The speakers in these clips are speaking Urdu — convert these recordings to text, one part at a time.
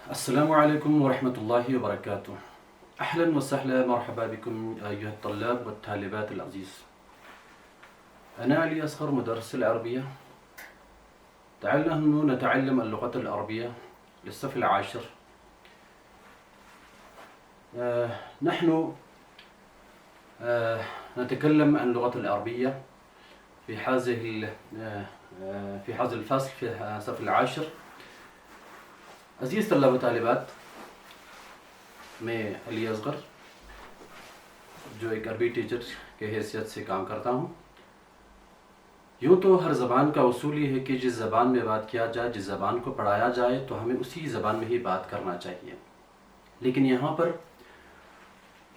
السلام عليكم ورحمة الله وبركاته. أهلا وسهلا مرحبا بكم أيها الطلاب والطالبات العزيز. أنا علي أصغر مدرس العربية. تعالوا نتعلم اللغة العربية للصف العاشر. نحن نتكلم عن اللغة العربية في هذا الفصل في الصف العاشر. عزیز طلبہ و طالبات، میں علی اصغر جو ایک عربی ٹیچر کے حیثیت سے کام کرتا ہوں. یوں تو ہر زبان کا اصول یہ ہے کہ جس زبان میں بات کیا جائے، جس زبان کو پڑھایا جائے تو ہمیں اسی زبان میں ہی بات کرنا چاہیے. لیکن یہاں پر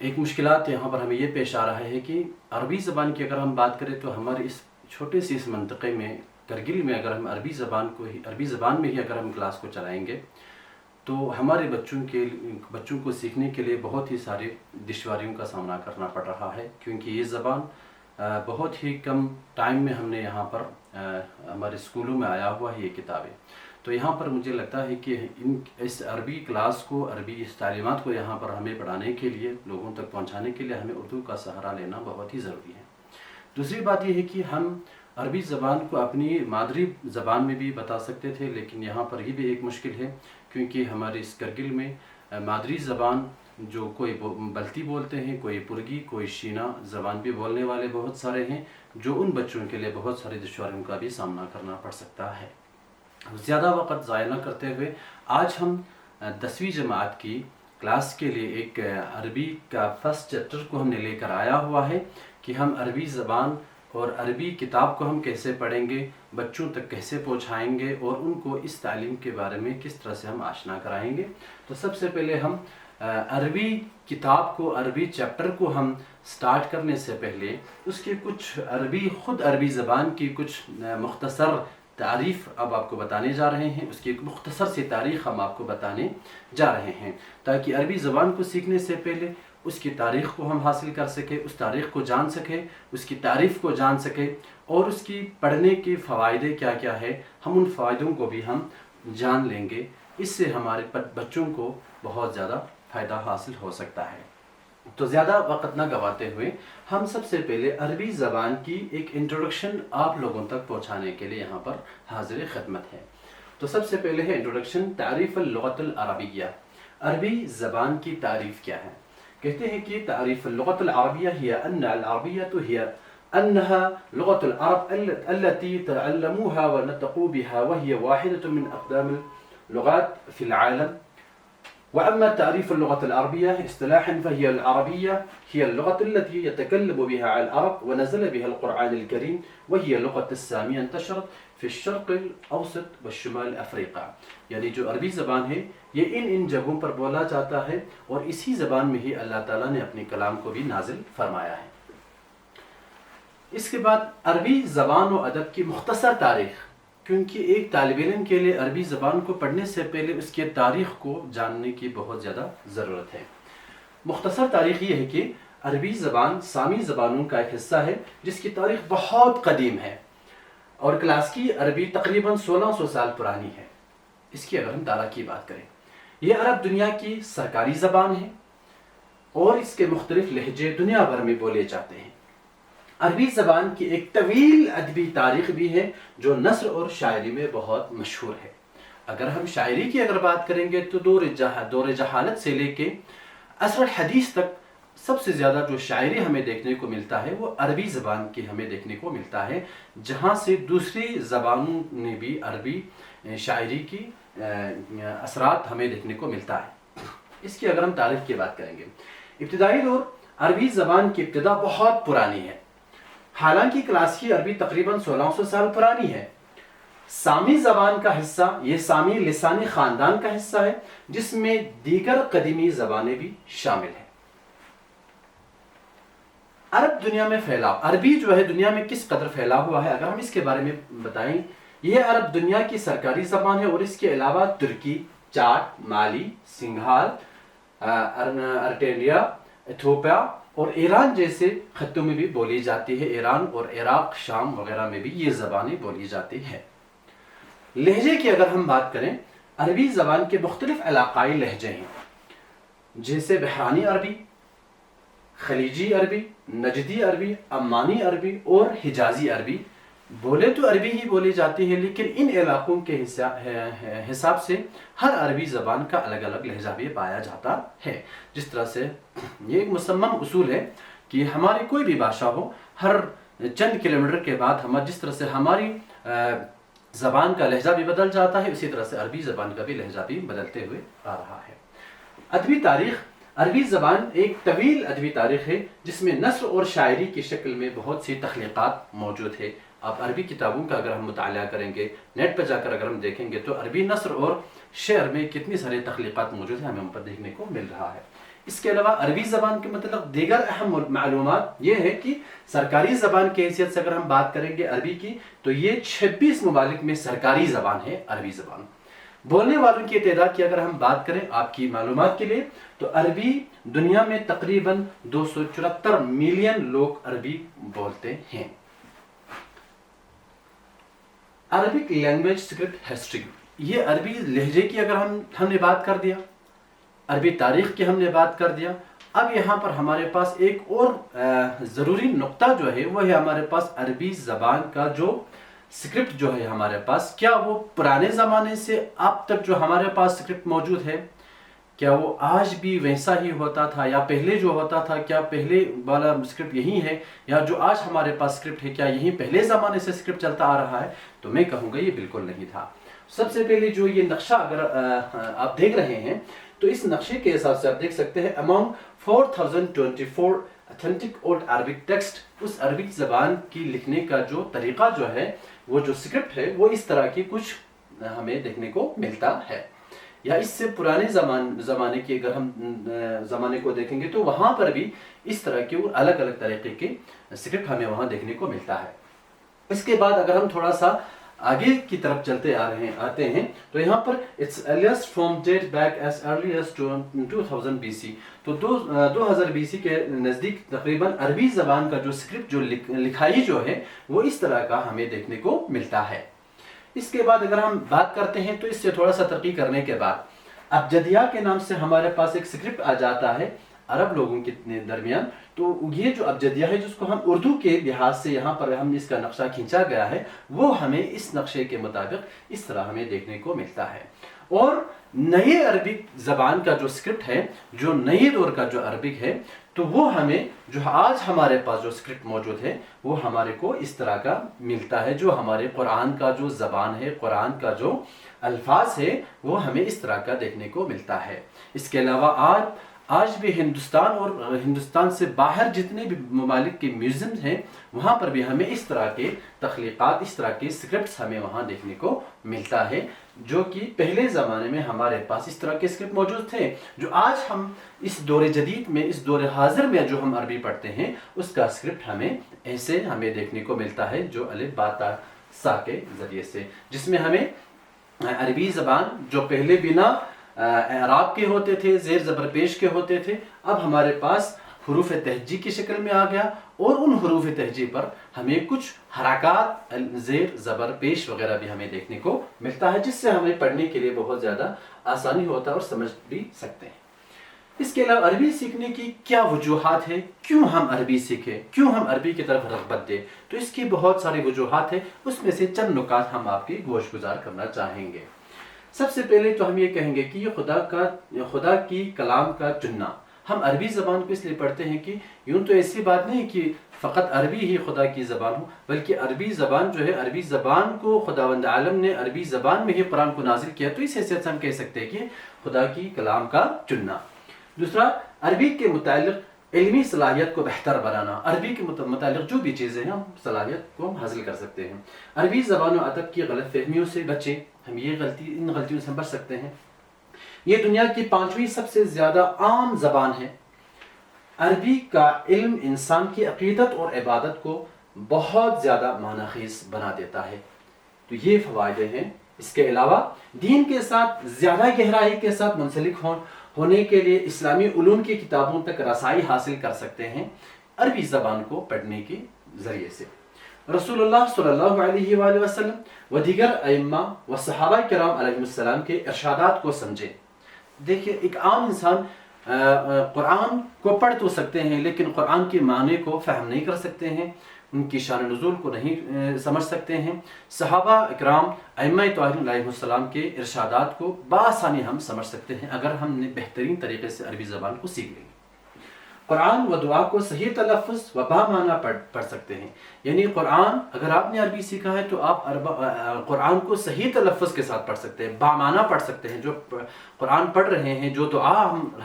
ایک مشکلات یہاں پر ہمیں یہ پیش آ رہا ہے کہ عربی زبان کی اگر ہم بات کریں تو ہمارے اس چھوٹے سے اس منطقے میں کرگل میں اگر ہم عربی زبان میں ہی اگر ہم کلاس کو چلائیں گے تو ہمارے بچوں کو سیکھنے کے لیے بہت ہی سارے دشواریوں کا سامنا کرنا پڑ رہا ہے، کیونکہ یہ زبان بہت ہی کم ٹائم میں ہم نے یہاں پر ہمارے اسکولوں میں آیا ہوا ہے یہ کتابیں. تو یہاں پر مجھے لگتا ہے کہ اس عربی کلاس کو، عربی اس تعلیمات کو یہاں پر ہمیں پڑھانے کے لیے، لوگوں تک پہنچانے کے لیے ہمیں اردو کا سہارا لینا بہت ہی ضروری ہے. دوسری بات یہ ہے کہ ہم عربی زبان کو اپنی مادری زبان میں بھی بتا سکتے تھے، لیکن یہاں پر یہ بھی ایک مشکل ہے کیونکہ ہمارے اس کرگل میں مادری زبان جو کوئی بلتی بولتے ہیں، کوئی پرگی، کوئی شینا زبان بھی بولنے والے بہت سارے ہیں، جو ان بچوں کے لیے بہت سارے دشواریوں کا بھی سامنا کرنا پڑ سکتا ہے. زیادہ وقت ضائع نہ کرتے ہوئے آج ہم 10ویں جماعت کی کلاس کے لیے ایک عربی کا فرسٹ چیپٹر کو ہم نے لے کر آیا ہوا ہے کہ ہم عربی زبان اور عربی کتاب کو ہم کیسے پڑھیں گے، بچوں تک کیسے پہنچائیں گے اور ان کو اس تعلیم کے بارے میں کس طرح سے ہم آشنا کرائیں گے. تو سب سے پہلے ہم عربی کتاب کو، عربی چیپٹر کو ہم سٹارٹ کرنے سے پہلے اس کے کچھ خود عربی زبان کی کچھ مختصر تعریف اب آپ کو بتانے جا رہے ہیں. اس کی ایک مختصر سی تاریخ ہم آپ کو بتانے جا رہے ہیں تاکہ عربی زبان کو سیکھنے سے پہلے اس کی تاریخ کو ہم حاصل کر سکیں، اس تاریخ کو جان سکیں، اس کی تعریف کو جان سکیں اور اس کی پڑھنے کے فوائد کیا کیا ہے، ہم ان فوائدوں کو بھی ہم جان لیں گے. اس سے ہمارے بچوں کو بہت زیادہ فائدہ حاصل ہو سکتا ہے. تو زیادہ وقت نہ گواتے ہوئے ہم سب سے پہلے عربی زبان کی ایک انٹروڈکشن آپ لوگوں تک پہنچانے کے لیے یہاں پر حاضر خدمت ہے. تو سب سے پہلے ہے انٹروڈکشن، تعریف اللغت العربیہ. عربی زبان کی تعریف کیا ہے؟ کہتے ہیں کہ تعریف اللغت العربیہ ہی ان العربیۃ ہی انها لغة العرب التي تعلموها ونطقوا بها وهي واحدة من أقدم اللغات في العالم. وأما تعريف اللغة العربية اصطلاحا فهي العربية هي اللغة التي يتكلم بها العرب ونزل بها القرآن الكريم وهي لغة السامية انتشرت في الشرق الأوسط والشمال أفريقيا. یعنی جو عربی زبان ہے یہ ان جگہوں پر بولا جاتا ہے اور اسی زبان میں ہی اللہ تعالیٰ نے اپنے کلام کو بھی نازل فرمایا ہے. اس کے بعد عربی زبان و ادب کی مختصر تاریخ، کیونکہ ایک طالب علم کے لیے عربی زبان کو پڑھنے سے پہلے اس کے تاریخ کو جاننے کی بہت زیادہ ضرورت ہے. مختصر تاریخ یہ ہے کہ عربی زبان سامی زبانوں کا ایک حصہ ہے جس کی تاریخ بہت قدیم ہے اور کلاسیکی عربی تقریباً 1600 سال پرانی ہے. اس کی اگر ہم دارا کی بات کریں، یہ عرب دنیا کی سرکاری زبان ہے اور اس کے مختلف لہجے دنیا بھر میں بولے جاتے ہیں. عربی زبان کی ایک طویل ادبی تاریخ بھی ہے جو نثر اور شاعری میں بہت مشہور ہے. اگر ہم شاعری کی اگر بات کریں گے تو دور جہالت سے لے کے عصر الحدیث تک سب سے زیادہ جو شاعری ہمیں دیکھنے کو ملتا ہے وہ عربی زبان کی ہمیں دیکھنے کو ملتا ہے، جہاں سے دوسری زبانوں نے بھی عربی شاعری کی اثرات ہمیں دیکھنے کو ملتا ہے. اس کی اگر ہم تاریخ کی بات کریں گے، ابتدائی دور عربی زبان کی ابتدا بہت پرانی ہے. حالانکہ کلاسیکی عربی تقریباً 1600 سال پرانی ہے. سامی زبان کا حصہ، یہ سامی لسانی خاندان کا حصہ ہے جس میں دیگر قدیمی زبانیں بھی شامل ہیں. عرب دنیا میں پھیلاؤ، عربی جو ہے دنیا میں کس قدر پھیلا ہوا ہے اگر ہم اس کے بارے میں بتائیں، یہ عرب دنیا کی سرکاری زبان ہے اور اس کے علاوہ ترکی، چاٹ، مالی، سنگھال، ارٹینیا، ایتھوپیا اور ایران جیسے خطوں میں بھی بولی جاتی ہے. ایران اور عراق، شام وغیرہ میں بھی یہ زبانیں بولی جاتی ہیں. لہجے کی اگر ہم بات کریں عربی زبان کے مختلف علاقائی لہجے ہیں، جیسے بحرانی عربی، خلیجی عربی، نجدی عربی، عمانی عربی اور حجازی عربی۔ بولے تو عربی ہی بولی جاتی ہے، لیکن ان علاقوں کے حساب سے ہر عربی زبان کا الگ الگ لہجہ بھی پایا جاتا ہے۔ جس طرح سے یہ ایک مصمم اصول ہے کہ ہماری کوئی بھی بھاشا ہو، ہر چند کلومیٹر کے بعد جس طرح سے ہماری زبان کا لہجہ بھی بدل جاتا ہے، اسی طرح سے عربی زبان کا بھی لہجہ بھی بدلتے ہوئے آ رہا ہے۔ ادبی تاریخ، عربی زبان ایک طویل ادبی تاریخ ہے جس میں نثر اور شاعری کی شکل میں بہت سی تخلیقات موجود ہے۔ آپ عربی کتابوں کا اگر ہم مطالعہ کریں گے، نیٹ پہ جا کر اگر ہم دیکھیں گے تو عربی نثر اور شعر میں کتنی ساری تخلیقات موجود ہیں، ہمیں ان پر دیکھنے کو مل رہا ہے۔ اس کے علاوہ عربی زبان کے متعلق دیگر اہم معلومات یہ ہے کہ سرکاری زبان کی حیثیت سے اگر ہم بات کریں گے عربی کی، تو یہ 26 ممالک میں سرکاری زبان ہے عربی زبان۔ بولنے والوں کی تعداد کی اگر ہم بات کریں آپ کی معلومات کے لیے، تو عربی دنیا میں تقریباً 274 ملین لوگ عربی بولتے ہیں۔ عربک لینگویج اسکرپٹ ہسٹری، یہ عربی لہجے کی اگر ہم نے بات کر دیا، عربی تاریخ کی ہم نے بات کر دیا، اب یہاں پر ہمارے پاس ایک اور ضروری نقطہ جو ہے وہ ہے ہمارے پاس عربی زبان کا جو اسکرپٹ جو ہے ہمارے پاس، کیا وہ پرانے زمانے سے اب تک جو ہمارے پاس اسکرپٹ موجود ہے، کیا وہ آج بھی ویسا ہی ہوتا تھا، یا پہلے جو ہوتا تھا کیا پہلے والا اسکرپٹ یہی ہے، یا جو آج ہمارے پاس اسکرپٹ ہے کیا یہی پہلے زمانے سے اسکرپٹ چلتا آ رہا ہے؟ تو میں کہوں گا یہ بالکل نہیں تھا۔ سب سے پہلے جو یہ نقشہ اگر آپ دیکھ رہے ہیں تو اس نقشے کے حساب سے آپ دیکھ سکتے ہیں among 4024 authentic old Arabic text، اس عربک زبان کی لکھنے کا جو طریقہ جو ہے، وہ جو اسکرپٹ ہے، وہ اس طرح کی کچھ ہمیں دیکھنے کو ملتا ہے۔ یا اس سے پرانے زمانے کے اگر ہم زمانے کو دیکھیں گے تو وہاں پر بھی اس طرح کے الگ الگ طریقے کے اسکرپٹ ہمیں وہاں دیکھنے کو ملتا ہے۔ اس کے بعد اگر ہم تھوڑا سا آگے کی طرف چلتے آتے ہیں تو یہاں پر it's earliest from date back as early as 2000 BC، تو 2000 BC کے نزدیک تقریباً عربی زبان کا جو اسکرپٹ جو لکھائی جو ہے وہ اس طرح کا ہمیں دیکھنے کو ملتا ہے۔ اس کے بعد اگر ہم بات کرتے ہیں تو اس سے تھوڑا سا ترقی کرنے کے بعد ابجدیہ کے نام سے ہمارے پاس ایک اسکرپٹ آ جاتا ہے عرب لوگوں کے درمیان۔ تو یہ جو ابجدیہ ہے جس کو ہم اردو کے لحاظ سے یہاں پر ہم اس کا نقشہ کھینچا گیا ہے، وہ ہمیں اس نقشے کے مطابق اس طرح ہمیں دیکھنے کو ملتا ہے۔ اور نئے عربک زبان کا جو اسکرپٹ ہے، جو نئے دور کا جو عربک ہے، تو وہ ہمیں جو آج ہمارے پاس جو اسکرپٹ موجود ہے وہ ہمارے کو اس طرح کا ملتا ہے، جو ہمارے قرآن کا جو زبان ہے، قرآن کا جو الفاظ ہے، وہ ہمیں اس طرح کا دیکھنے کو ملتا ہے۔ اس کے علاوہ آج بھی ہندوستان اور ہندوستان سے باہر جتنے بھی ممالک کے میوزیم ہیں وہاں پر بھی ہمیں اس طرح کے تخلیقات، اس طرح کے اسکرپٹس ہمیں وہاں دیکھنے کو ملتا ہے، جو کہ پہلے زمانے میں ہمارے پاس اس طرح کے اسکرپٹ موجود تھے، جو آج ہم اس دور جدید میں، اس دور حاضر میں جو ہم عربی پڑھتے ہیں اس کا اسکرپٹ ہمیں ایسے ہمیں دیکھنے کو ملتا ہے، جو الف با تا سا کے ذریعے سے، جس میں ہمیں عربی زبان جو پہلے بنا اعراب کے ہوتے تھے، زیر زبر پیش کے ہوتے تھے، اب ہمارے پاس حروف تہجی کی شکل میں آ گیا، اور ان حروف تہجی پر ہمیں کچھ حرکات زیر زبر پیش وغیرہ بھی ہمیں دیکھنے کو ملتا ہے، جس سے ہمیں پڑھنے کے لیے بہت زیادہ آسانی ہوتا ہے اور سمجھ بھی سکتے ہیں۔ اس کے علاوہ عربی سیکھنے کی کیا وجوہات ہیں، کیوں ہم عربی سیکھیں، کیوں ہم عربی کی طرف رغبت دیں؟ تو اس کی بہت ساری وجوہات ہیں، اس میں سے چند نکات ہم آپ کی گوش گزار کرنا چاہیں گے۔ سب سے پہلے تو ہم یہ کہیں گے کہ یہ خدا کی کلام کا چننا۔ ہم عربی زبان کو اس لیے پڑھتے ہیں کہ یوں تو ایسی بات نہیں کہ فقط عربی ہی خدا کی زبان ہو، بلکہ عربی زبان جو ہے، عربی زبان کو خداوند عالم نے عربی زبان میں ہی قرآن کو نازل کیا، تو اس حیثیت سے ہم کہہ سکتے ہیں کہ خدا کی کلام کا چننا۔ دوسرا، عربی کے متعلق علمی صلاحیت کو بہتر بنانا۔ عربی کے متعلق جو بھی چیزیں ہیں ہم صلاحیت کو ہم حاصل کر سکتے ہیں۔ عربی زبان و ادب کی غلط فہمیوں سے بچیں، ہم ان غلطیوں سے بچ سکتے ہیں۔ یہ دنیا کی 5ویں سب سے زیادہ عام زبان ہے۔ عربی کا علم انسان کی عقیدت اور عبادت کو بہت زیادہ معنی خیز بنا دیتا ہے، تو یہ فوائد ہیں۔ اس کے علاوہ دین کے ساتھ زیادہ گہرائی کے ساتھ منسلک ہونے کے لیے اسلامی علوم کی کتابوں تک رسائی حاصل کر سکتے ہیں عربی زبان کو پڑھنے کے ذریعے سے۔ رسول اللہ صلی اللہ علیہ وآلہ وسلم و دیگر ائمہ و صحابہ کرام علیہ السلام کے ارشادات کو سمجھیں۔ دیکھیے ایک عام انسان قرآن کو پڑھ تو سکتے ہیں لیکن قرآن کے معنی کو فہم نہیں کر سکتے ہیں، ان کی شان نزول کو نہیں سمجھ سکتے ہیں۔ صحابہ اکرام ائمہ طاہرین علیہ السلام کے ارشادات کو بآسانی ہم سمجھ سکتے ہیں اگر ہم نے بہترین طریقے سے عربی زبان کو سیکھ لیں۔ قرآن و دعا کو صحیح تلفظ و بامعنی پڑھ سکتے ہیں، یعنی قرآن اگر آپ نے عربی سیکھا ہے تو آپ قرآن کو صحیح تلفظ کے ساتھ پڑھ سکتے ہیں، بامعنی پڑھ سکتے ہیں۔ جو قرآن پڑھ رہے ہیں، جو دعا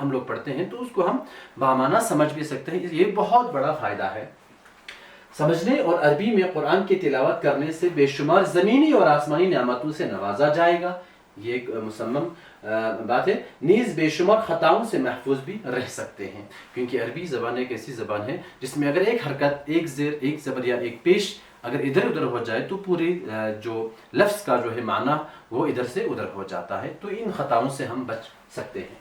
ہم لوگ پڑھتے ہیں تو اس کو ہم بامعنی سمجھ بھی سکتے ہیں۔ یہ بہت بڑا فائدہ ہے سمجھنے اور عربی میں قرآن کی تلاوت کرنے سے بے شمار زمینی اور آسمانی نعمتوں سے نوازا جائے گا، یہ ایک مسمم بات ہے۔ نیز بے شمار خطاؤں سے محفوظ بھی رہ سکتے ہیں، کیونکہ عربی زبان ایک ایسی زبان ہے جس میں اگر ایک حرکت، ایک زیر، ایک زبر یا ایک پیش اگر ادھر ادھر ہو جائے تو پوری جو لفظ کا جو ہے معنی وہ ادھر سے ادھر ہو جاتا ہے، تو ان خطاؤں سے ہم بچ سکتے ہیں۔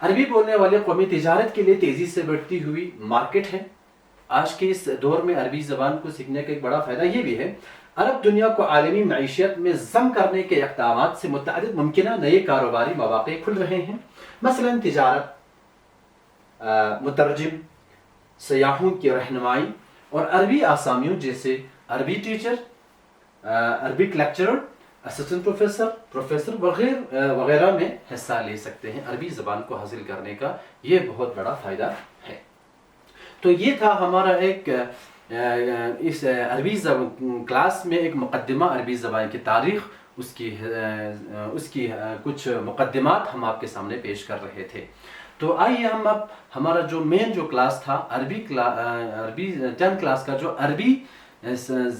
عربی بولنے والے قومی تجارت کے لیے تیزی سے بڑھتی ہوئی مارکیٹ ہے۔ آج کے اس دور میں عربی زبان کو سیکھنے کا ایک بڑا فائدہ یہ بھی ہے، عرب دنیا کو عالمی معیشت میں ضم کرنے کے اقدامات سے متعدد ممکنہ نئے کاروباری مواقع کھل رہے ہیں، مثلا تجارت، مترجم، سیاحوں کی رہنمائی اور عربی آسامیوں جیسے عربی teacher, Arabic lecturer, assistant professor وغیرہ میں حصہ لے سکتے ہیں۔ عربی زبان کو حاصل کرنے کا یہ بہت بڑا فائدہ ہے۔ تو یہ تھا ہمارا ایک اس عربی کلاس میں ایک مقدمہ عربی زبان کی تاریخ، اس کی کچھ مقدمات ہم آپ کے سامنے پیش کر رہے تھے۔ تو آئیے ہم اب ہمارا جو مین جو کلاس تھا عربی 10 کلاس کا جو عربی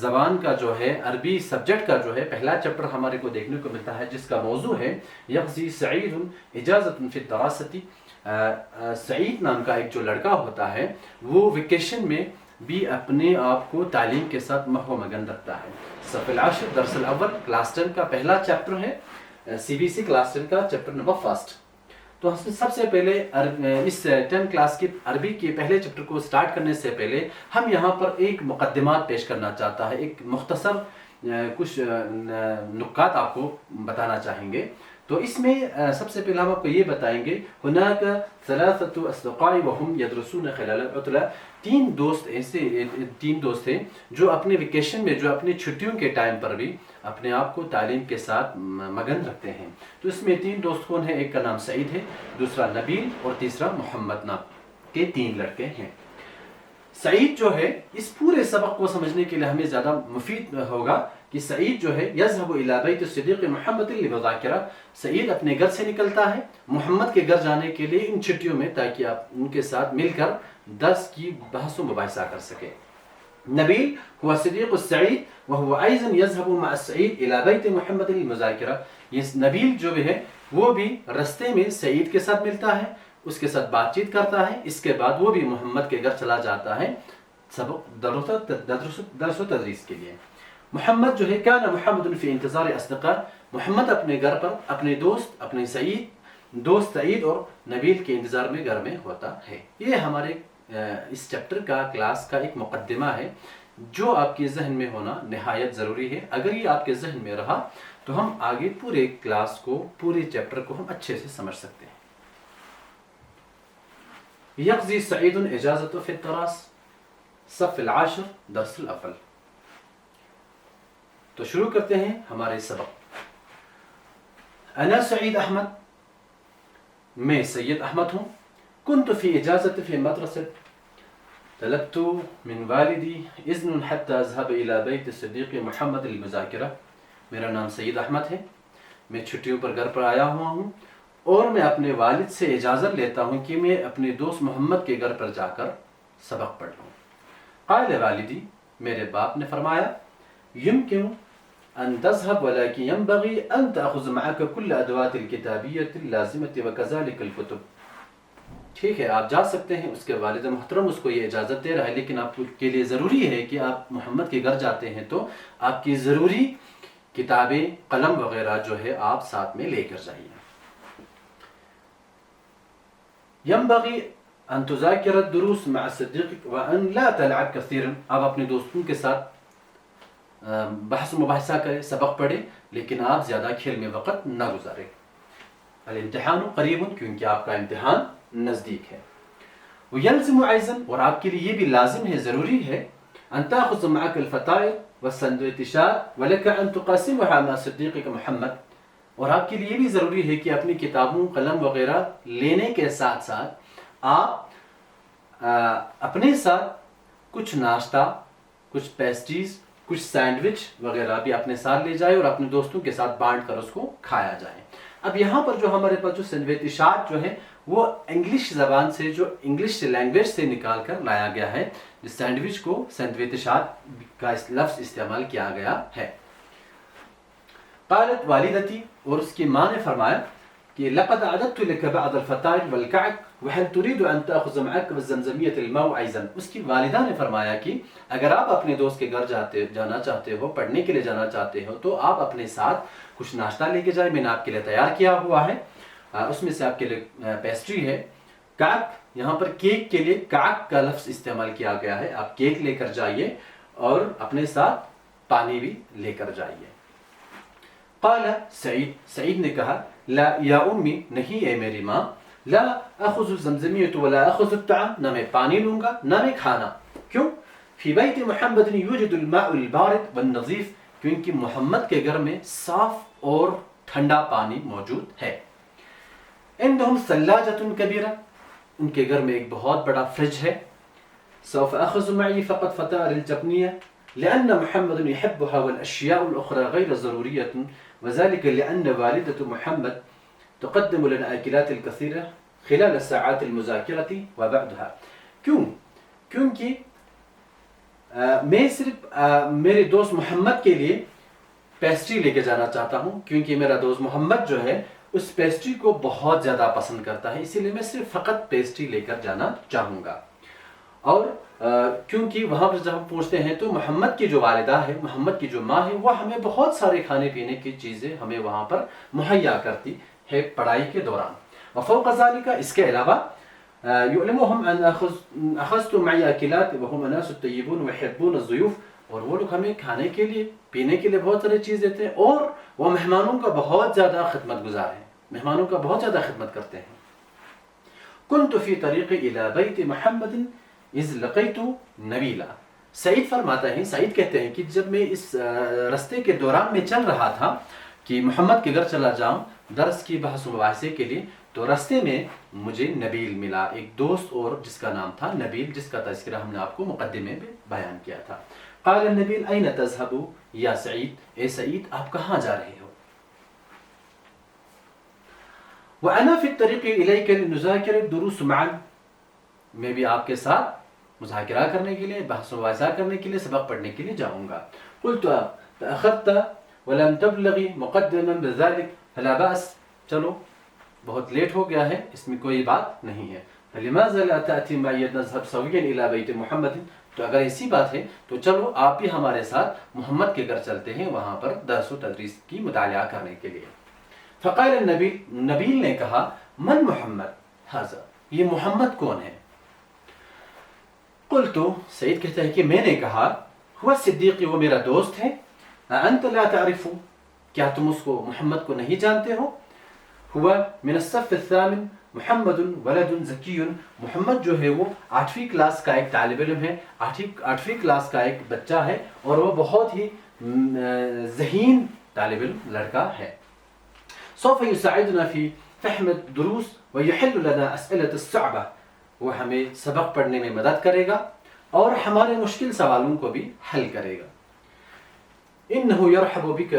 زبان کا جو ہے عربی سبجیکٹ کا جو ہے پہلا چیپٹر ہمارے کو دیکھنے کو ملتا ہے، جس کا موضوع ہے یقضی سعید اجازت فی الدراست۔ سعید نام کا ایک جو لڑکا ہوتا ہے وہ ویکیشن میں بھی اپنے آپ کو تعلیم کے ساتھ محو مگن رکھتا ہے۔ صف العاشر درس الاول کلاس 10 کا پہلا چیپٹر ہے، سی بی سی کلاس 10 کا چیپٹر نمبر 1۔ تو سب سے پہلے اس 10 کلاس کی عربی کے پہلے چیپٹر کو سٹارٹ کرنے سے پہلے ہم یہاں پر ایک مقدمات پیش کرنا چاہتا ہے، ایک مختصر کچھ نکات آپ کو بتانا چاہیں گے۔ تو اس میں سب سے پہلے ہم آپ کو یہ بتائیں گے، هناك 3 أصدقاء وهم يدرسون خلال العطلة، تین دوست ہیں جو اپنے ویکیشن میں، جو اپنی چھٹیوں کے ٹائم پر بھی اپنے آپ کو تعلیم کے ساتھ مگن رکھتے ہیں۔ تو اس میں 3 دوست کون ہیں؟ ایک کا نام سعید ہے، دوسرا نبیل اور تیسرا محمد نام کے 3 لڑکے ہیں۔ سعید جو ہے اس پورے سبق کو سمجھنے کے لیے ہمیں زیادہ مفید ہوگا کہ سعید جو ہے یذهب الى بیت الصدیق محمد للمذاکرہ، سعید اپنے گھر سے نکلتا ہے محمد کے گھر جانے کے لیے ان چھٹیوں میں، تاکہ آپ ان کے ساتھ مل کر درس کی بحث و مباحثہ کر سکیں۔ نبیل هو صدیق السعید وهو ايضا يذهب مع السعید الى بیت محمد للمذاکرہ، یہ نبیل جو بھی ہے وہ بھی رستے میں سعید کے ساتھ ملتا ہے، اس کے ساتھ بات چیت کرتا ہے، اس کے بعد وہ بھی محمد کے گھر چلا جاتا ہے سبق درس و تدریس کے لیے۔ محمد جو ہے کان محمد فی انتظار اصدقاء، محمد اپنے گھر پر اپنے دوست، اپنے دوست سعید اور نبیل کے انتظار میں گھر میں ہوتا ہے۔ یہ ہمارے اس چیپٹر کا کلاس کا ایک مقدمہ ہے جو آپ کے ذہن میں ہونا نہایت ضروری ہے۔ اگر یہ آپ کے ذہن میں رہا تو ہم آگے پورے کلاس کو، پورے چیپٹر کو ہم اچھے سے سمجھ سکتے ہیں۔ یقضی سعید اجازت فی الدراس، صف العاشر درس الاول۔ تو شروع کرتے ہیں ہمارے سبق۔ انا سعید احمد، میں سید احمد ہوں، كنت في اجازت في مدرسة، طلبت من والدی اذن حتى اذهب الى بیت الصدیق محمد للمذاکرہ۔ میرا نام سید احمد ہے، میں چھٹیوں پر گھر پر آیا ہوا ہوں اور میں اپنے والد سے اجازت لیتا ہوں کہ میں اپنے دوست محمد کے گھر پر جا کر سبق پڑھ لوں۔ قال والدی، میرے باپ نے فرمایا، يمكن أن تذهب ولكن ينبغي أن تأخذ معك كل أدوات الكتابية اللازمة وكذلك الكتب۔ ٹھیک ہے، آپ جا سکتے ہیں۔ اس کے والد محترم اس کو یہ اجازت دے رہا ہے، لیکن آپ کے لیے ضروری ہے کہ آپ محمد کے گھر جاتے ہیں تو آپ کی ضروری کتابیں، قلم وغیرہ جو ہے آپ ساتھ میں لے کر جائیے۔ ينبغي أن تذاكر الدروس مع صديقك وأن لا تلعب كثيرا، آپ اپنے دوستوں کے ساتھ بحث و مباحثہ کرے، سبق پڑھے، لیکن آپ زیادہ کھیل میں وقت نہ گزارے. الامتحان قریب، کیونکہ آپ کا امتحان نزدیک ہے. ویلزم ایضا، اور آپ کے لیے یہ بھی لازم ہے، ضروری ہے، ان تاخذ معك الفطائر والسندویچات ولك ان تقاسمها مع صدیقك محمد، اور آپ کے لیے بھی ضروری ہے کہ اپنی کتابوں، قلم وغیرہ لینے کے ساتھ ساتھ آپ اپنے ساتھ کچھ ناشتہ، کچھ پیسٹریز، کچھ سینڈوچ وغیرہ بھی اپنے ساتھ لے جائے اور اپنے دوستوں کے ساتھ بانٹ کر اس کو کھایا جائے. اب یہاں پر جو ہمارے پاس جو سندویچات جو ہے وہ انگلش زبان سے، جو انگلش لینگویج سے نکال کر لایا گیا ہے، جس سینڈوچ کو سندویچات کا لفظ استعمال کیا گیا ہے. قالت والدتی، اور اس کی ماں نے فرمایا کہ لقد اعددت لك بعض الفطائر والكعك وهل تريد ان تاخذ معك بالزمزميه الماء ايضا. اس کی والدہ نے فرمایا کہ اگر آپ اپنے دوست کے گھر جانا چاہتے ہو، پڑھنے کے لیے جانا چاہتے ہو، تو آپ اپنے ساتھ کچھ ناشتہ لے کے جائیں، میں نے آپ کے لیے تیار کیا ہوا ہے. اس میں سے آپ کے لیے پیسٹری ہے. کاک، یہاں پر کیک کے لیے کاک کا لفظ استعمال کیا گیا ہے. آپ کیک لے کر جائیے اور اپنے ساتھ پانی بھی لے کر جائیے. قال سعید، سعید نے کہا لا یا امی، نہیں اے میری ماں، لا اخذ الزمزمیۃ ولا اخذ الطعام، نہ میں پانی لوں گا نہ میں کھانا. کیوں؟ فی بیت محمد یوجد الماء البارد والنظیف، کیونکہ محمد کے گھر میں صاف اور ٹھنڈا پانی موجود ہے. عندهم ثلاجۃ کبیرہ، ان کے گھر میں ایک بہت بڑا فریج ہے. سوف اخذ معي فقط فطائر الجبنیہ لأن محمد يحبها والأشياء الأخرى غير ضرورية، وذلك لأن والدة محمد تقدم لنا أكلات الكثيرة خلال ساعات المذاكرة وبعدها. کیوں؟ کیونکہ میں صرف میرے دوست محمد کے لیے پیسٹری لے کے جانا چاہتا ہوں، کیونکہ میرا دوست محمد جو ہے اس پیسٹری کو بہت زیادہ پسند کرتا ہے، اسی لیے میں صرف فقط پیسٹری لے کر جانا چاہوں گا. اور کیونکہ وہاں پر جب ہم پوچھتے ہیں تو محمد کی جو والدہ ہے، محمد کی جو ماں ہے، وہ ہمیں بہت سارے کھانے پینے کی چیزیں ہمیں وہاں پر مہیا کرتی ہے پڑھائی کے دوران. وفوق ذلك، اس کے علاوہ يعلمهم ان اخذت معي اكلات وهم ناس طيبون ويحبون الضيوف، اور وہ لوگ ہمیں کھانے کے لیے، پینے کے لیے بہت ساری چیز دیتے ہیں، اور وہ مہمانوں کا بہت زیادہ خدمت گزار ہیں، مہمانوں کا بہت زیادہ خدمت کرتے ہیں. كنت في طريقي الى بيت محمد اذ لقيت نبیلا. سعید فرماتا ہے، سعید کہتے ہیں کہ جب میں اس رستے کے دوران میں چل رہا تھا کہ محمد کے گھر چلا جاؤں درس کی بحث و مباحثے کے لیے، تو رستے میں مجھے نبیل ملا، ایک دوست اور جس کا نام تھا نبیل، جس کا تذکرہ ہم نے آپ کو مقدمے میں بیان کیا تھا. قال النبیل این تذهب یا سعید، اے سعید آپ کہاں جا رہے ہو؟ وانا في الطريق اليك لنذاكر الدروس معا، میں بھی آپ کے ساتھ مذاکرہ کرنے کے لیے، بحث و مباحثہ کرنے کے لیے، سبق پڑھنے کے لیے جاؤں گا. قلت تأخرت ولم تبلغی مقدما بذلك فلا بأس، چلو بہت لیٹ ہو گیا ہے، اس میں کوئی بات نہیں ہے. فلماذا لا تأتي معي نذهب سويا إلى بيت محمد، تو اگر ایسی بات ہے تو چلو آپ بھی ہمارے ساتھ محمد کے گھر چلتے ہیں، وہاں پر درس و تدریس کی مطالعہ کرنے کے لیے. فقال النبیل، نبیل نے کہا من محمد هذا، یہ محمد کون ہے؟ قلت، سعید کہتا ہے کہ میں نے کہا هو صدیقی، وہ میرا دوست ہے. انت لا تعرف، کیا تم اس کو محمد کو نہیں جانتے ہو؟ هو من الصف الثامن محمد ولد ذکی، محمد جو ہے وہ 8ویں کلاس کا ایک طالب علم ہے، 8ویں کلاس کا ایک بچہ ہے، اور وہ بہت ہی ذہین طالب علم لڑکا ہے. سوف يساعدنا في فهم الدروس ويحل لنا اسئلة الصعبة، وہ ہمیں سبق پڑھنے میں مدد کرے گا اور ہمارے مشکل سوالوں کو بھی حل کرے گا. انه يرحب بك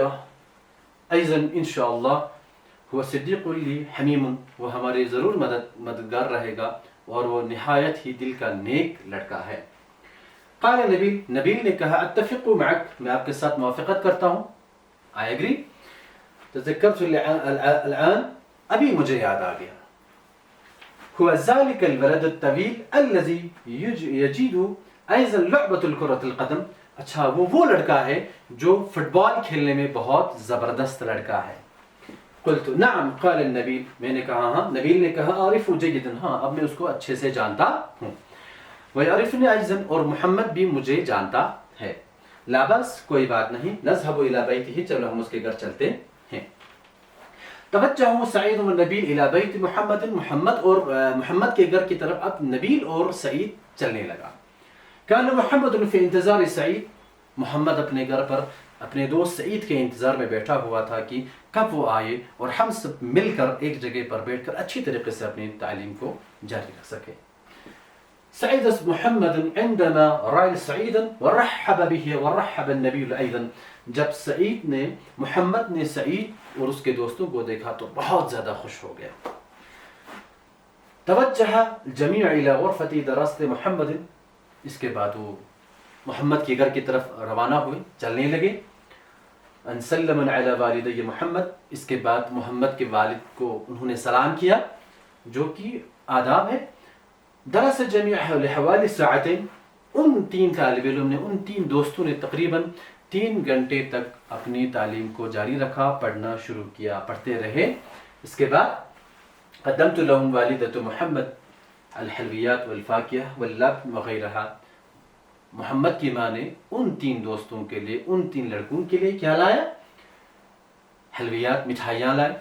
ايضا ان شاء الله، هو صدیق لی حمیم، وہ ہمارے ضرور مددگار رہے گا اور وہ نہایت ہی دل کا نیک لڑکا ہے. قال نبیل، نبیل نے کہا اتفق معك، میں آپ کے ساتھ موافقت کرتا ہوں، I agree. تذکرت الآن، ابھی مجھے یاد آ گیا. هو ذلك الولد الطويل الذي يجيد ايضا لعبة الكرة القدم، اچھا وہ لڑکا ہے جو فٹ بال کھیلنے میں بہت زبردست لڑکا ہے. قلت نعم. قال النبیل، میں نے کہا ہاں. نبیل نے کہا عارف جیدا، ہاں اب میں اس کو اچھے سے جانتا ہوں. ويعرفني ايضا، اور محمد بھی مجھے جانتا ہے. لا بأس کوئی بات نہیں، نذهب إلى بيته، چلو ہم اس کے گھر چلتے ہیں۔ توجہ سعید و نبیل إلى بیت محمد، محمد کے گھر کی طرف اب نبیل اور سعید چلنے لگا۔ کان محمد فی انتظار سعید، محمد اپنے گھر پر اپنے دوست سعید کے انتظار میں بیٹھا ہوا تھا کہ کب وہ آئے اور ہم سب مل کر ایک جگہ پر بیٹھ کر اچھی طریقے سے اپنی تعلیم کو جاری رکھ سکے۔ سعید محمد عندما رأى سعیدا ورحب به ورحب النبی ايضا، جب سعید نے محمد نے سعید اور اس کے دوستوں کو دیکھا تو بہت زیادہ خوش ہو گیا۔ توجہ الجميع الى غرفة دراسة محمد، اس کے بعد وہ محمد کے گھر کی طرف روانہ ہوئے، چلنے لگے۔ ان سلم علی والدی محمد، اس کے بعد محمد کے والد کو انہوں نے سلام کیا، جو کہ آداب ہے۔ درس جمیع لحوالي ساعتين، ان تین طالب علم نے، ان تین دوستوں نے تقریباً 3 گھنٹے تک اپنی تعلیم کو جاری رکھا، پڑھنا شروع کیا، پڑھتے رہے۔ اس کے بعد قدمت لهم والدة محمد الحلویات والفاکہہ واللبن وغیرہ، محمد کی ماں نے ان تین دوستوں کے لیے، ان تین لڑکوں کے لیے کیا لایا؟ حلویات، مٹھائیاں لائے،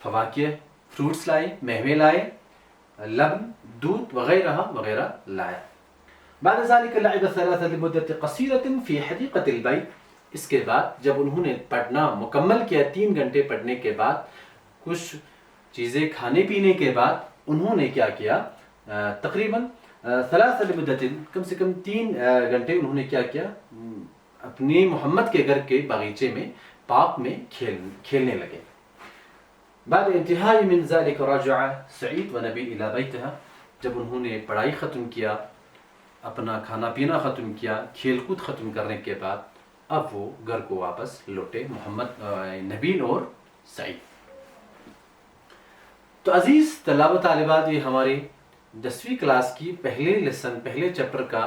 فواکہ، فروٹس لائے، میوے لائے، لبن، دودھ وغیرہ وغیرہ لایا۔ بعد ذلك لعب 3 لمدة قصيرة في حديقة البيت، اس کے بعد جب انہوں نے پڑھنا مکمل کیا، 3 گھنٹے پڑھنے کے بعد، کچھ چیزیں کھانے پینے کے بعد، انہوں نے کیا کیا؟ تقریباً 3 لمدة، کم سے کم 3 گھنٹے انہوں نے کیا کیا؟ اپنی محمد کے گھر کے باغیچے میں، پارک میں کھیلنے لگے۔ بعد انتہاء من ذلك رجع سعید و نبیل الى بیتها، جب انہوں نے پڑھائی ختم کیا، اپنا کھانا پینا ختم کیا، کھیل کود ختم کرنے کے بعد، اب وہ گھر کو واپس لوٹے، محمد نبیل اور سعید۔ تو عزیز طلبہ طالبات، یہ ہماری 10ویں کلاس کی پہلے لیسن، پہلے چیپٹر کا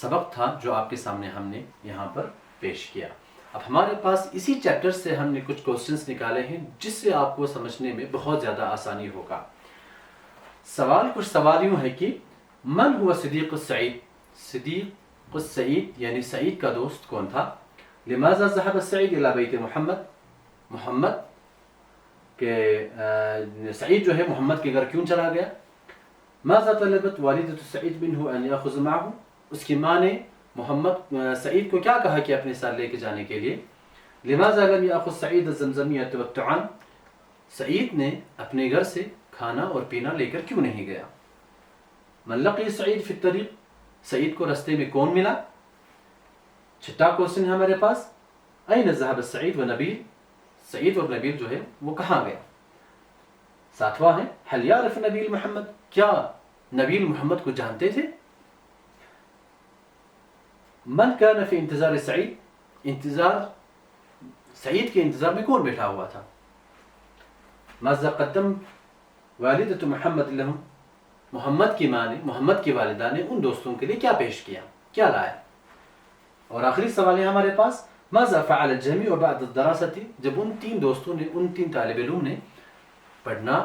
سبق تھا جو آپ کے سامنے ہم نے یہاں پر پیش کیا۔ اب ہمارے پاس اسی چیپٹر سے ہم نے کچھ کوسچنس نکالے ہیں جس سے آپ کو سمجھنے میں بہت زیادہ آسانی ہوگا۔ کچھ سوال یوں ہے کہ من ہوا صدیق السعید، صدیق السعید یعنی سعید کا دوست کون تھا؟ لماذا ذهب السعید الى بیت محمد، محمد کہ سعید جو ہے محمد کے گھر کیوں چلا گیا؟ ماذا طلبت والدة سعید منه ان ياخذ معه، اس کی ماں نے محمد سعید کو کیا کہا کہ اپنے ساتھ لے کے جانے کے لیے؟ لماذا لم ياخذ سعید الزمزمیۃ والطعام، سعید نے اپنے گھر سے کھانا اور پینا لے کر کیوں نہیں گیا؟ من لقی سعید فی الطریق، سعید کو رستے میں کون ملا؟ چھٹا کوسچن ہے ہمارے پاس، این ذهب سعید و نبیل، سعید اور نبیل جو ہے وہ کہاں گیا؟ ساتواں ہے هل يعرف نبیل محمد، کیا نبیل محمد کو جانتے تھے؟ من كان في انتظار سعید، انتظار سعید کے انتظار میں کون بیٹھا ہوا تھا؟ ماذا قدم والدة محمد لهم، محمد کی ماں نے، محمد کی والدہ نے ان دوستوں کے لیے کیا پیش کیا، کیا لایا؟ اور آخری سوال ہے ہمارے پاس، ماذا فعل الجميع بعد الدراسة، جب ان تین دوستوں نے، ان تین طالب علوم نے پڑھنا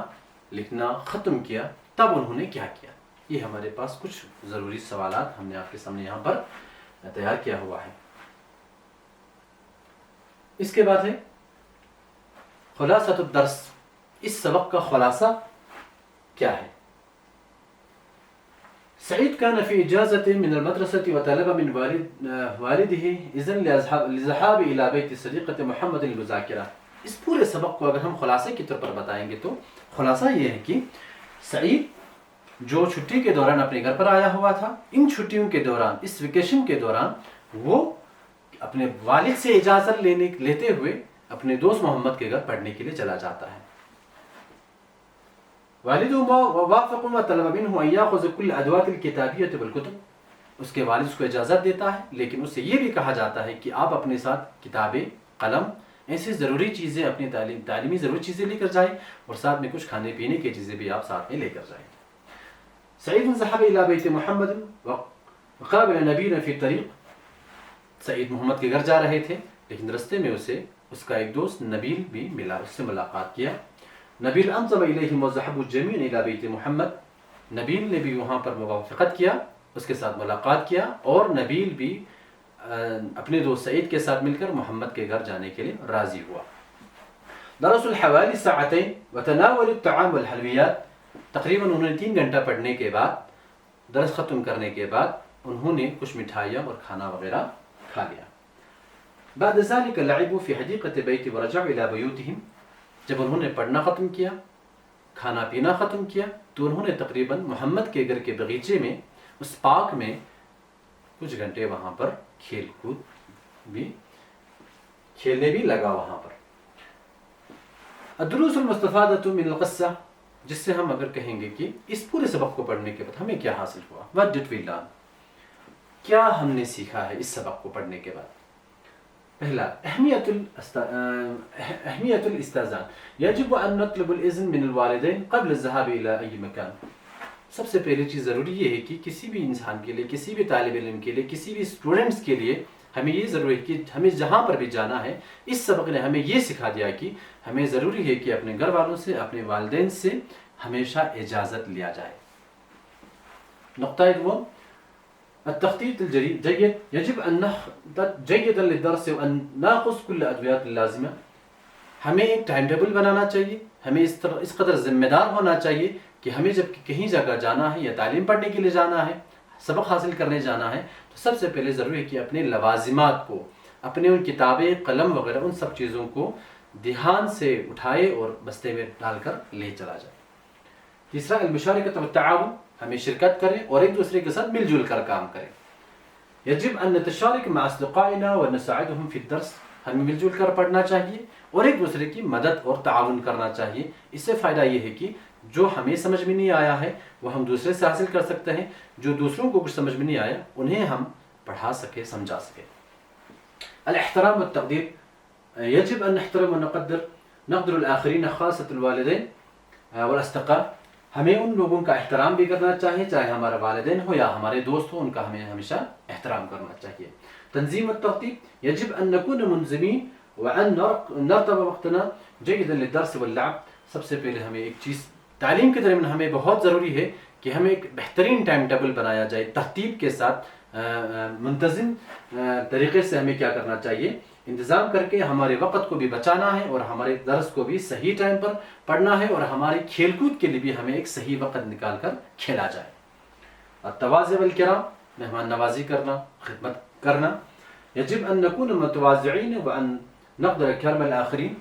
لکھنا ختم کیا تب انہوں نے کیا کیا؟ یہ ہمارے پاس کچھ ضروری سوالات ہم نے آپ کے سامنے یہاں پر تیار کیا ہوا ہے۔ اس کے بعد ہے خلاصۃ الدرس، اس سبق کا خلاصہ کیا ہے؟ سعید كان في إجازة من المدرسة وطلب من والده إذن للذهاب إلى بيت صديقة محمد للمذاكرة، اس پورے سبق کو اگر ہم خلاصے کے طور پر بتائیں گے تو خلاصہ یہ ہے کہ سعید جو چھٹی کے دوران اپنے گھر پر آیا ہوا تھا، ان چھٹیوں کے دوران، اس ویکیشن کے دوران وہ اپنے والد سے اجازت لیتے ہوئے اپنے دوست محمد کے گھر پڑھنے کے لیے چلا جاتا ہے۔ والد وافق وطلب منه ان ياخذ كل الادوات الكتابيه والكتب، اس کے والد اس کو اجازت دیتا ہے، لیکن اس سے یہ بھی کہا جاتا ہے کہ آپ اپنے ساتھ کتابیں، قلم، ایسی ضروری چیزیں، اپنی تعلیمی ضروری چیزیں لے کر جائیں، اور ساتھ میں کچھ کھانے پینے کی چیزیں بھی آپ ساتھ میں لے کر جائیں۔ سعید ذهب الى بیت محمد وقابل نبینا فی الطریق، سعید محمد کے گھر جا رہے تھے لیکن رستے میں اسے اس کا ایک دوست نبیل بھی ملا، اس سے ملاقات کیا۔ نبیل انضم الیہم وذهبوا جميعا الى بیت محمد، نبیل نے بھی وہاں پر موافقت کیا، اس کے ساتھ ملاقات کیا، اور نبیل بھی اپنے دوست سعید کے ساتھ مل کر محمد کے گھر جانے کے لیے راضی ہوا. درسوا حوالي ساعتين وتناولوا الطعام والحلويات. تقریباً انہوں نے 3 گھنٹہ پڑھنے کے بعد، درس ختم کرنے کے بعد انہوں نے کچھ مٹھائیاں اور کھانا وغیرہ کھا لیا. بعد ذلك لعبوا في حديقة البيت ورجعوا إلى بيوتهم. جب انہوں نے پڑھنا ختم کیا، کھانا پینا ختم کیا، تو انہوں نے تقریباً محمد کے گھر کے باغیچے میں، اس پارک میں کچھ گھنٹے وہاں پر کھیلنے بھی لگا وہاں پر. الدروس المستفادة من القصة، جس سے ہم اگر کہیں گے کہ اس پورے سبق کو پڑھنے کے بعد ہمیں کیا حاصل ہوا. What did we learn؟ کیا ہم نے سیکھا ہے اس سبق کو پڑھنے کے بعد؟ پہلا، اہمیت الاستئذان. یجب ان نطلب الاذن من الوالدین قبل الذهاب الى اي مکان. سب سے پہلی چیز ضروری یہ ہے کہ کسی بھی انسان کے لیے، کسی بھی طالب علم کے لیے، کسی بھی اسٹوڈنٹس کے لیے ہمیں یہ ضروری ہے کہ ہمیں جہاں پر بھی جانا ہے، اس سبق نے ہمیں یہ سکھا دیا کہ ہمیں ضروری ہے کہ اپنے گھر والوں سے، اپنے والدین سے ہمیشہ اجازت لیا جائے. نقطہ دوم، التخطيط الجيد. يجب أن نخطط جيدا للدرس وأن نأخذ كل الأدوات اللازمة. ہمیں ایک ٹائم ٹیبل بنانا چاہیے. ہمیں اس قدر ذمہ دار ہونا چاہیے کہ ہمیں جب کہیں جگہ جانا ہے یا تعلیم پڑھنے کے لیے جانا ہے، سبق حاصل کرنے جانا ہے، تو سب سے پہلے ضروری ہے کہ اپنے لوازمات کو، اپنے ان کتابیں، قلم وغیرہ، ان سب چیزوں کو دھیان سے اٹھائے اور بستے میں ڈال کر لے چلا جائے. تیسرا، المشارکۃ والتعاون. ہمیں شرکت کریں اور ایک دوسرے کے ساتھ مل جل کر کام کریں. یجب ان نتشارک مع اصدقائنا ونساعدهم في الدرس. ہمیں مل جل کر پڑھنا چاہیے اور ایک دوسرے کی مدد اور تعاون کرنا چاہیے. اس سے فائدہ یہ ہے کہ جو ہمیں سمجھ میں نہیں آیا ہے وہ ہم دوسرے سے حاصل کر سکتے ہیں، جو دوسروں کو کچھ سمجھ میں نہیں آیا انہیں ہم پڑھا سکے، سمجھا سکے. الاحترام والتقدیر. یجب ان نحترم ونقدر الآخرین خاصة الوالدین والاصدقاء. ہمیں ان لوگوں کا احترام بھی کرنا چاہیے، چاہے ہمارے والدین ہو یا ہمارے دوست ہو، ان کا ہمیں ہمیشہ احترام کرنا چاہیے. تنظیم والترتیب. یجب ان نكون منظمین وان نرتب وقتنا جيدا للدرس واللعب. سب سے پہلے ہمیں ایک چیز تعلیم کے درمیان ہمیں بہت ضروری ہے کہ ہمیں ایک بہترین ٹائم ٹیبل بنایا جائے، ترتیب کے ساتھ، منتظم طریقے سے ہمیں کیا کرنا چاہیے، انتظام کر کے ہمارے وقت کو بھی بچانا ہے اور ہمارے درس کو بھی صحیح ٹائم پر پڑھنا ہے، اور ہماری کھیل کود کے لیے بھی ہمیں ایک صحیح وقت نکال کر کھیلا جائے. التواضع والکرام. مہمان نوازی کرنا، خدمت کرنا. یجب ان نكون متواضعین وان نقدر کرم الآخرین.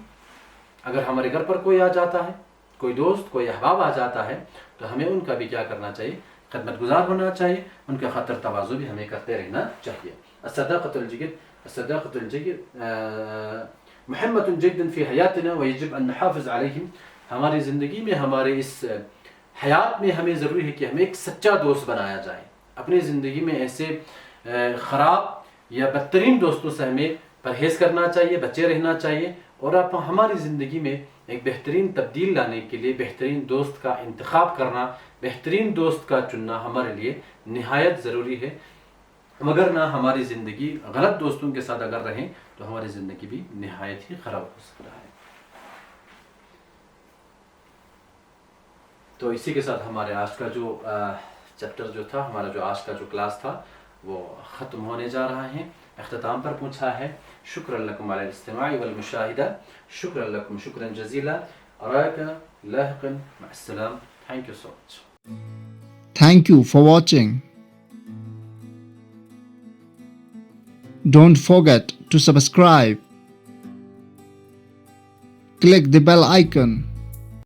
اگر ہمارے گھر پر کوئی آ جاتا ہے، کوئی دوست، کوئی احباب آ جاتا ہے، تو ہمیں ان کا بھی کیا کرنا چاہیے، خدمت گزار ہونا چاہیے، ان کا خاطر تواضع بھی ہمیں کرتے رہنا چاہیے. الصداقة الجيد مهمة جدا في حياتنا ويجب ان نحافظ عليهم. ہماری زندگی میں، ہمارے اس حیات میں ہمیں ضروری ہے کہ ہمیں ایک سچا دوست بنایا جائے. اپنی زندگی میں ایسے خراب یا بدترین دوستوں سے ہمیں پرہیز کرنا چاہیے، بچے رہنا چاہیے، اور ہماری زندگی میں ایک بہترین تبدیل لانے کے لیے بہترین دوست کا انتخاب کرنا، بہترین دوست کا چننا ہمارے لیے نہایت ضروری ہے. مگر نہ ہماری زندگی غلط دوستوں کے ساتھ اگر رہیں تو ہماری زندگی بھی نہایت ہی خراب ہو سکتا ہے. تو اسی کے ساتھ ہمارے آج کا جو چیپٹر جو تھا، ہمارا جو آج کا جو کلاس تھا وہ ختم ہونے جا رہا ہے، اختتام پر پہنچا ہے. شکر لکم علی الاستماع والمشاہدہ. شکر لکم شکرا جزیلا. اراک لاحقا. مع السلام. Thank you so much. Thank you for watching. Don't forget to subscribe. Click the bell icon